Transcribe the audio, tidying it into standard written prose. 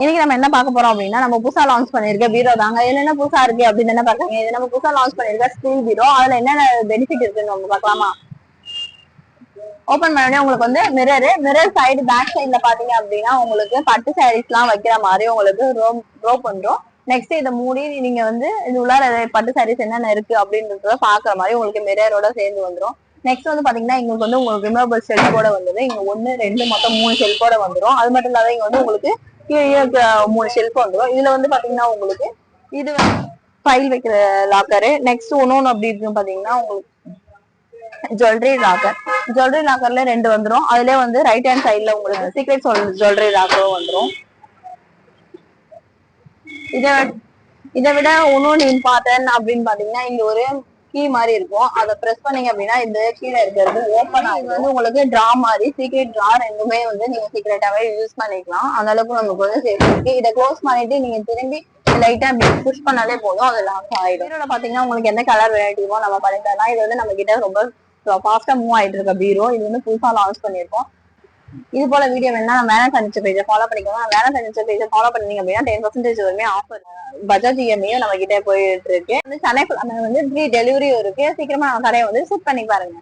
இன்னைக்கு நம்ம என்ன பார்க்க போறோம் அப்படின்னா, நம்ம புதுசா லான்ச் பண்ணிருக்க பீரோ தாங்க. இதுல என்ன புதுசா இருக்கு அப்படின்னு என்ன பாக்குறீங்க? இது நம்ம புதுசா லான்ச் பண்ணிருக்க ஸ்டீல் பீரோ. அதுல என்னென்ன பெனிஃபிட் இருக்குன்னு நம்ம பார்க்கலாமா? ஓபன் பண்ணோடனே உங்களுக்கு வந்து மிரர் சைடு பேக் சைடுல பாத்தீங்க அப்படின்னா உங்களுக்கு பட்டு சாரீஸ் எல்லாம் வைக்கிற மாதிரி உங்களுக்கு ரோ பண்றோம். நெக்ஸ்ட் இதை மூடி நீங்க வந்து இது உள்ளார பட்டு சாரீஸ் என்னென்ன இருக்கு அப்படின்றத பாக்குற மாதிரி உங்களுக்கு மிரரோட சேர்ந்து வந்துடும். நெக்ஸ்ட் வந்து பாத்தீங்கன்னா உங்களுக்கு ரிமூவபிள் ஷெல்ஃபோட வந்தது. இங்க 1 2 மொத்தம் 3 ஷெல்ஃபோட வந்துடும். அது மட்டும் இல்லாத இங்க வந்து உங்களுக்கு கீழே 3 ஷெல்ஃப் வந்துடும். இதுல வந்து பாத்தீங்கன்னா உங்களுக்கு இது ஃபைல் வைக்கிற லாக்கரு. நெக்ஸ்ட் ஒன்னொன்னு அப்படி இருக்கு பாத்தீங்கன்னா உங்களுக்கு ஜுவல்லரி லாக்கர்ல 2 வந்துடும். அதுல வந்து ரைட் ஹேண்ட் சைட்ல உங்களுக்கு சீக்ரெட் ஜுவல்லரி லாக்கரும் வந்துடும். இதை விட இன்னொன்னு இம்பார்ட்டன் அப்படின்னு பாத்தீங்கன்னா இங்க ஒரு கீ மாதிரி இருக்கும். அதை பிரஸ் பண்ணீங்க அப்படின்னா இந்த கீழே இருக்கிறது ஓப்பன் ஆகும். இது வந்து உங்களுக்கு டிரா மாதிரி சீக்ரெட் டிரா ரெண்டுமே வந்து நீங்க சீக்ரெட்டாவே யூஸ் பண்ணிக்கலாம். அந்த அளவுக்கு நமக்கு வந்து சேஃப் இருக்கு. இதை க்ளோஸ் பண்ணிட்டு நீங்க திரும்பி லைட்டா அப்படி புஷ் பண்ணாலே போதும், அது லாக் ஆயிடும். பீரோல பாத்தீங்கன்னா உங்களுக்கு என்ன கலர் வேணுமோ நம்ம பண்ணிக்கலாம். இது வந்து நம்ம கிட்ட ரொம்ப ஃபாஸ்டா மூவ் ஆயிட்டு இருக்க பீரோ. இது வந்து புதுசா லான்ச் பண்ணிருக்கோம். இது போல வீடியோ வேணா வேலை சனிச்ச பேஜை ஃபாலோ பண்ணிக்கோங்க. வேலை சனிச்ச பேஜை ஃபாலோ பண்ணீங்க அப்படின்னா 10% வரைமே ஆஃபர் பஜாஜ் இஎம்ஐயும் நம்ம கிட்ட போயிட்டு இருக்கு. சென்னை வந்து ஃப்ரீ டெலிவரியும் இருக்கு. சீக்கிரமா நம்ம கடையை வந்து செட் பண்ணி பாருங்க.